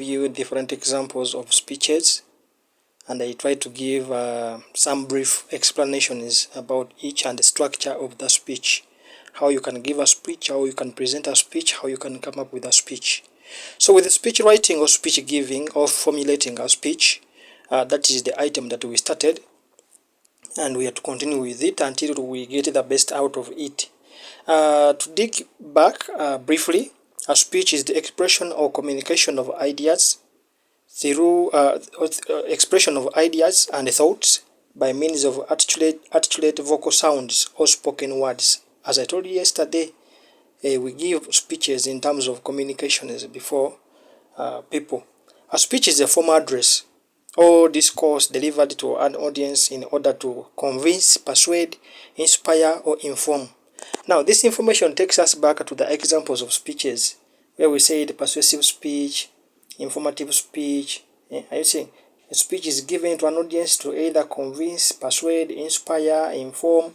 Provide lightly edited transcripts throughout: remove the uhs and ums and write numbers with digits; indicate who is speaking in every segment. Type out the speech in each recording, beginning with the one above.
Speaker 1: You different examples of speeches, and I try to give some brief explanations about each and the structure of the speech, how you can give a speech, how you can present a speech, how you can come up with a speech. So with the speech writing or speech giving or formulating a speech, that is the item that we started, and we have to continue with it until we get the best out of it. To dig back briefly, a speech is the expression or communication of ideas through expression of ideas and thoughts by means of articulate vocal sounds or spoken words. As I told you yesterday, we give speeches in terms of communications before people. A speech is a formal address or discourse delivered to an audience in order to convince, persuade, inspire, or inform. Now, this information takes us back to the examples of speeches where we said persuasive speech, informative speech. Are you seeing? A speech is given to an audience to either convince, persuade, inspire, inform,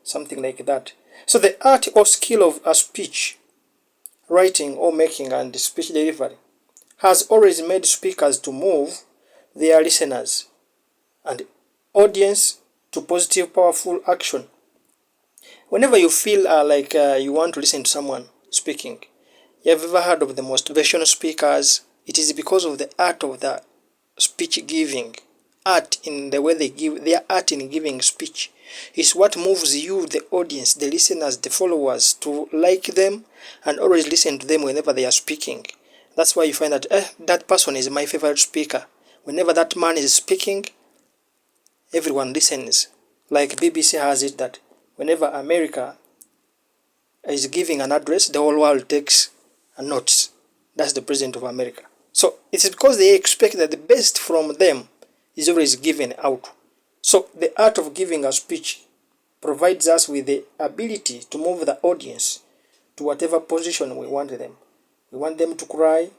Speaker 1: something like that. So the art or skill of a speech writing or making and speech delivery has always made speakers to move their listeners and audience to positive, powerful action. Whenever you feel like you want to listen to someone speaking, you have ever heard of the motivational speakers? It is because of the art of the speech giving. Art in the way they give, their art in giving speech is what moves you, the audience, the listeners, the followers, to like them and always listen to them whenever they are speaking. That's why you find that that person is my favorite speaker. Whenever that man is speaking, everyone listens. Like BBC has it that whenever America is giving an address, the whole world takes notes. That's the president of America. So it's because they expect that the best from them is always given out. So the art of giving a speech provides us with the ability to move the audience to whatever position we want them. We want them to cry,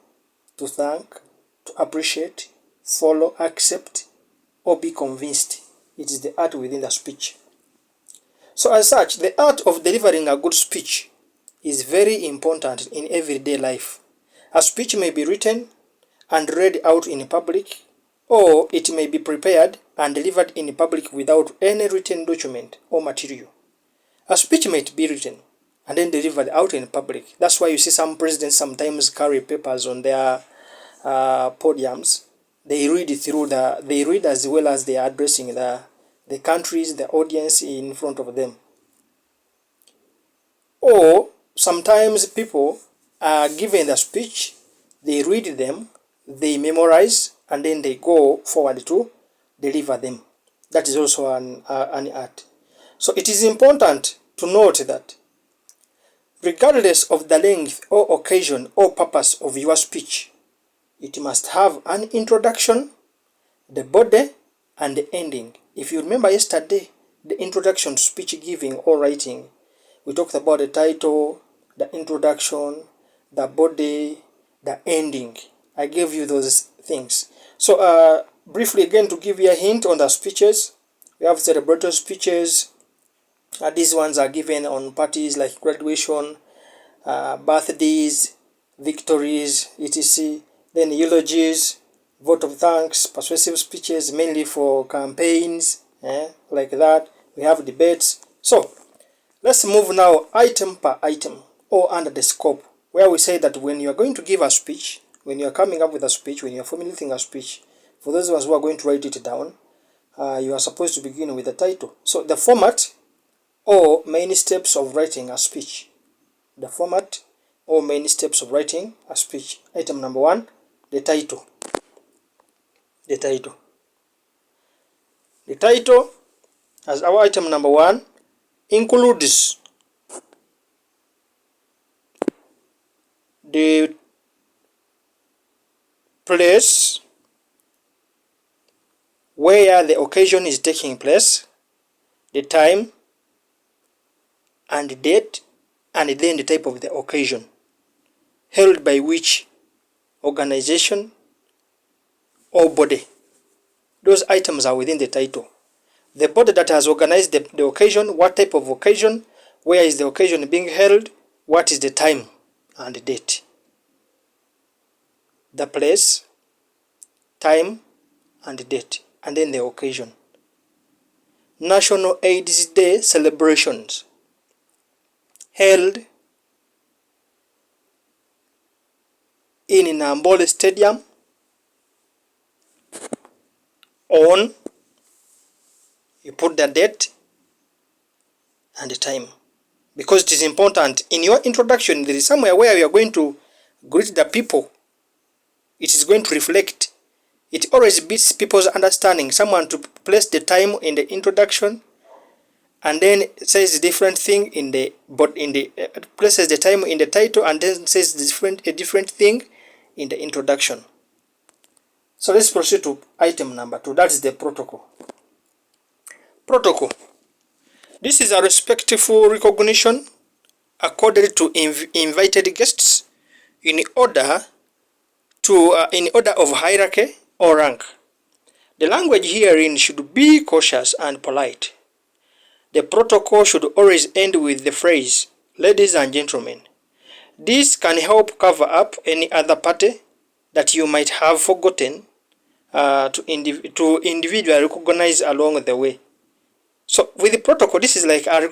Speaker 1: to thank, to appreciate, follow, accept, or be convinced. It is the art within the speech. So as such, the art of delivering a good speech is very important in everyday life. A speech may be written and read out in public, or it may be prepared and delivered in public without any written document or material. A speech might be written and then delivered out in public. That's why you see some presidents sometimes carry papers on their podiums. They read as well as they are addressing the countries, the audience in front of them. Or sometimes people are given the speech, they read them, they memorize, and then they go forward to deliver them. That is also an art. So it is important to note that regardless of the length or occasion or purpose of your speech, it must have an introduction, the body, and the ending. If you remember yesterday, the introduction to speech giving or writing, we talked about the title, the introduction, the body, the ending. I gave you those things. So briefly again, to give you a hint on the speeches, we have celebratory speeches. These ones are given on parties like graduation, birthdays, victories, etc. Then eulogies, vote of thanks, persuasive speeches, mainly for campaigns, like that. We have debates. So let's move now item per item or under the scope, where we say that when you are going to give a speech, when you are coming up with a speech, when you are formulating a speech, for those of us who are going to write it down, you are supposed to begin with the title. So the format or main steps of writing a speech. The format or main steps of writing a speech. Item number 1, the title. The title. The title, as our item number 1, includes the place where the occasion is taking place, the time and the date, and then the type of the occasion, held by which organization or body. Those items are within the title. The body that has organized the occasion, what type of occasion, where is the occasion being held, what is the time and the date. the place, time, and date, and then the occasion. National AIDS Day celebrations held in Nambole Stadium on, you put the date and the time, because it is important. In your introduction, there is somewhere where you are going to greet the people. It is going to reflect. It always beats people's understanding. Someone to place the time in the introduction and then says different thing in the, but in the places the time in the title and then says a different thing in the introduction. So let's proceed to item number 2. That is the protocol. Protocol. This is a respectful recognition accorded to invited guests in order of hierarchy or rank. The language herein should be cautious and polite. The protocol should always end with the phrase, "Ladies and gentlemen." This can help cover up any other party that you might have forgotten to individually recognize along the way. So with the protocol, this is like a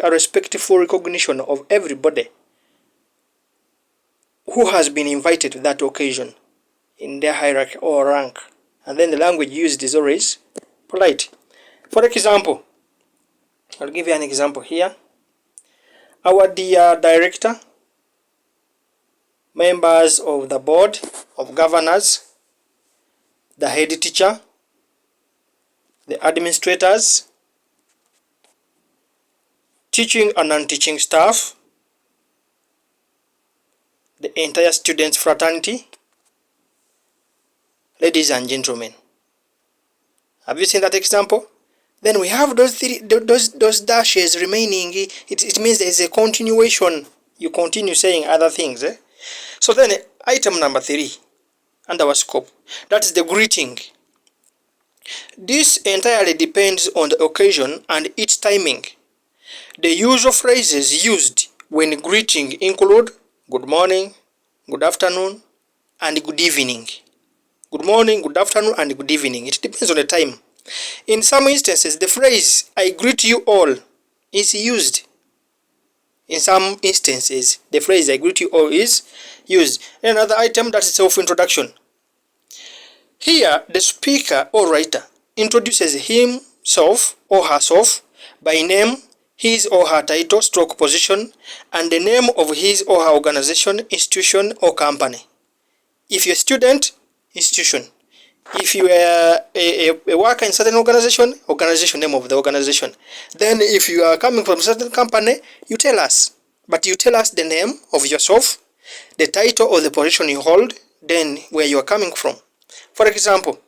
Speaker 1: respectful recognition of everybody who has been invited to that occasion in their hierarchy or rank. And then the language used is always polite. For example, I'll give you an example here. Our dear director, members of the board of governors, the head teacher, the administrators, teaching and non-teaching staff, the entire students fraternity. Ladies and gentlemen. Have you seen that example? Then we have those dashes remaining. It means there is a continuation. You continue saying other things. So then item number 3 under our scope, that is the greeting. This entirely depends on the occasion and its timing. The usual phrases used when greeting include good morning, good afternoon, and good evening. Good morning, good afternoon, and good evening. It depends on the time. In some instances, the phrase "I greet you all" is used. In some instances, the phrase "I greet you all" is used. Another item, that is self-introduction. Here, the speaker or writer introduces himself or herself by name, his or her title, stroke position, and the name of his or her organization, institution, or company. If you're a student, institution. If you are a worker in certain organization, name of the organization. Then if you are coming from a certain company, you tell us. But you tell us the name of yourself, the title or the position you hold, then where you are coming from. For example,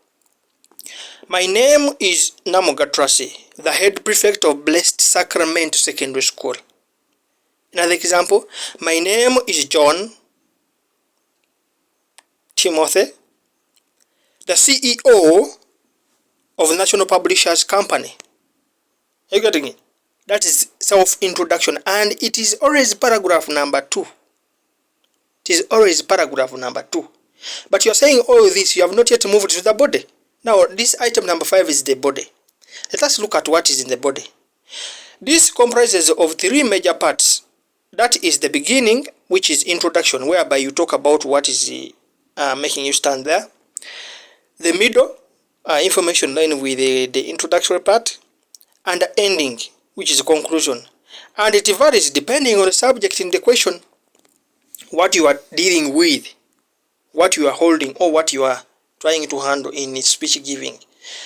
Speaker 1: my name is Namuga Tracy, the head prefect of Blessed Sacrament Secondary School. Another example, my name is John Timothy, the CEO of National Publishers Company. Are you getting it? That is self-introduction, and it is always paragraph number 2. It is always paragraph number 2. But you are saying all this, you have not yet moved to the body. Now, this item number 5 is the body. Let us look at what is in the body. This comprises of 3 major parts. That is the beginning, which is introduction, whereby you talk about what is making you stand there. The middle, information line with the introductory part, and the ending, which is conclusion. And it varies depending on the subject in the question, what you are dealing with, what you are holding, or what you are trying to handle in speech giving.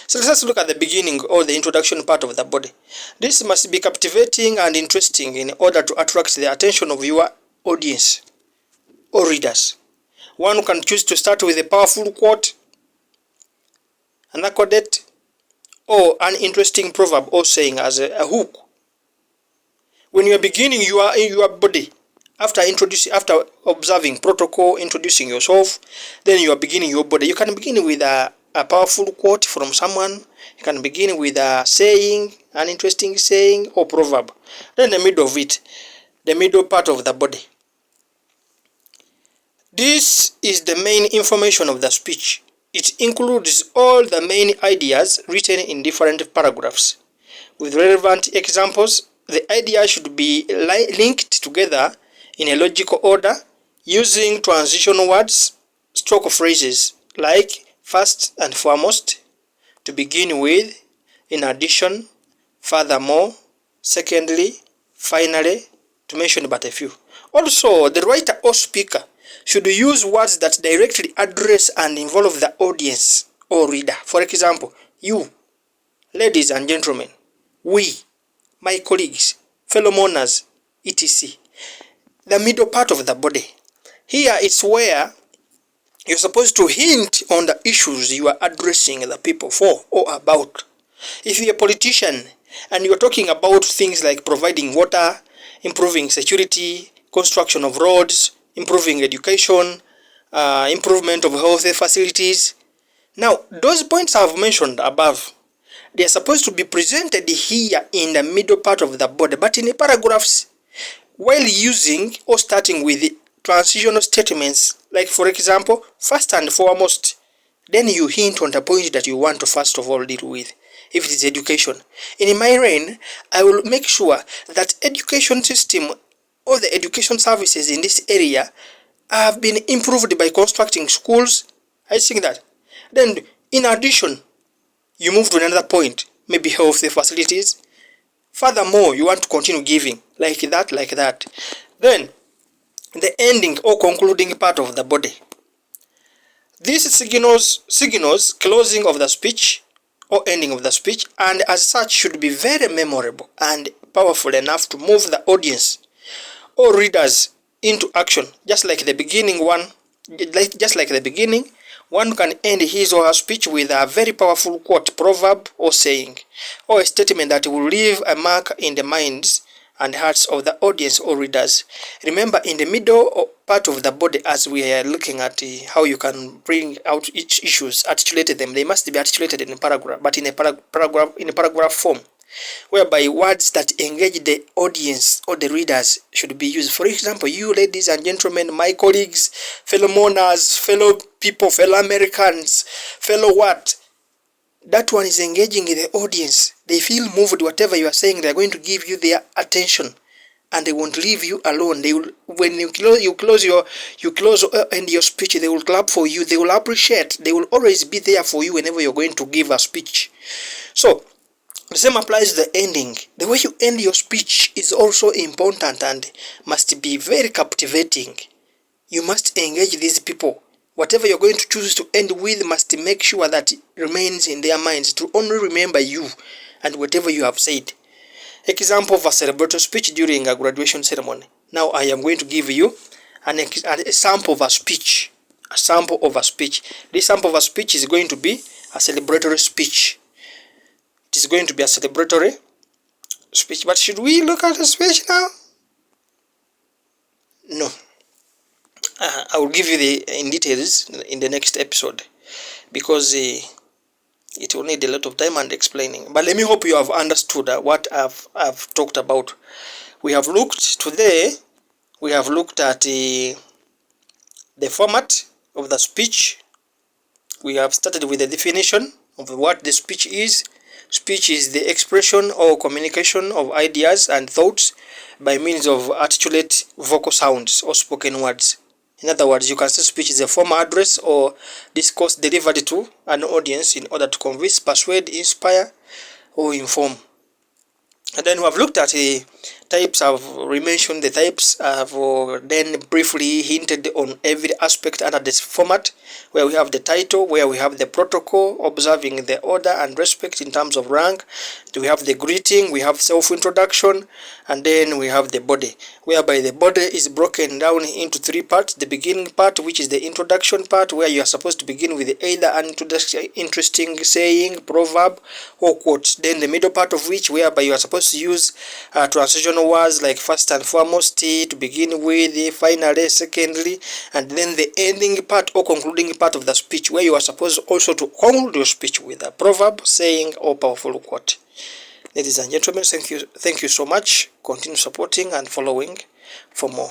Speaker 1: So let's look at the beginning or the introduction part of the body. This must be captivating and interesting in order to attract the attention of your audience or readers. One can choose to start with a powerful quote, an anecdote, or an interesting proverb or saying as a hook. When you are beginning your body, after observing protocol, introducing yourself, then you are beginning your body. You can begin with a powerful quote from someone. You can begin with a saying, an interesting saying or proverb. Then the middle of it, the middle part of the body. This is the main information of the speech. It includes all the main ideas written in different paragraphs. With relevant examples, the idea should be linked together in a logical order using transition words, stroke phrases like first and foremost, to begin with, in addition, furthermore, secondly, finally, to mention but a few. Also, the writer or speaker should use words that directly address and involve the audience or reader. For example, you, ladies and gentlemen, we, my colleagues, fellow mourners, etc. The middle part of the body. Here it's where you're supposed to hint on the issues you are addressing the people for or about. If you're a politician and you're talking about things like providing water, improving security, construction of roads, improving education, improvement of health facilities. Now, those points I've mentioned above, they are supposed to be presented here in the middle part of the body, but in the paragraphs, while using or starting with transitional statements, like for example, first and foremost, then you hint on the point that you want to first of all deal with. If it is education, in my reign, I will make sure that education system or the education services in this area have been improved by constructing schools. I think that. Then, in addition, you move to another point, maybe health facilities. Furthermore, you want to continue giving, like that, like that. Then, the ending or concluding part of the body. This signals closing of the speech or ending of the speech, and as such should be very memorable and powerful enough to move the audience or readers into action. Just like the beginning, one can end his or her speech with a very powerful quote, proverb, or saying, or a statement that will leave a mark in the minds and hearts of the audience or readers. Remember, in the middle part of the body, as we are looking at how you can bring out each issues, articulate them. They must be articulated in a paragraph, but in a paragraph form, whereby words that engage the audience or the readers should be used. For example, you, ladies and gentlemen, my colleagues, fellow mourners, fellow people, fellow Americans, fellow what? That one is engaging the audience. They feel moved. Whatever you are saying, they are going to give you their attention, and they won't leave you alone. They will, when you close end your speech, they will clap for you. They will appreciate. They will always be there for you whenever you're going to give a speech. So the same applies to the ending. The way you end your speech is also important and must be very captivating. You must engage these people. Whatever you're going to choose to end with must make sure that it remains in their minds to only remember you and whatever you have said. Example of a celebratory speech during a graduation ceremony. Now I am going to give you a sample of a speech. A sample of a speech. This sample of a speech is going to be a celebratory speech. It is going to be a celebratory speech. But should we look at the speech now? No. I will give you in details in the next episode, because it will need a lot of time and explaining. But let me hope you have understood what I've talked about. We have looked today. We have looked at the format of the speech. We have started with the definition of what the speech is. Speech is the expression or communication of ideas and thoughts by means of articulate vocal sounds or spoken words. In other words, you can say speech is a formal address or discourse delivered to an audience in order to convince, persuade, inspire, or inform. And then we have looked at the types. I've mentioned the types. I've then briefly hinted on every aspect under this format, where we have the title, where we have the protocol, observing the order and respect in terms of rank. We have the greeting, we have self-introduction, and then we have the body, whereby the body is broken down into three parts. The beginning part, which is the introduction part, where you are supposed to begin with either an interesting saying, proverb, or quote. Then the middle part of which, whereby you are supposed to use transitional words like first and foremost, to begin with, finally, secondly, and then the ending part or concluding part of the speech, where you are supposed also to conclude your speech with a proverb, saying, or powerful quote. Ladies and gentlemen, thank you so much. Continue supporting and following for more.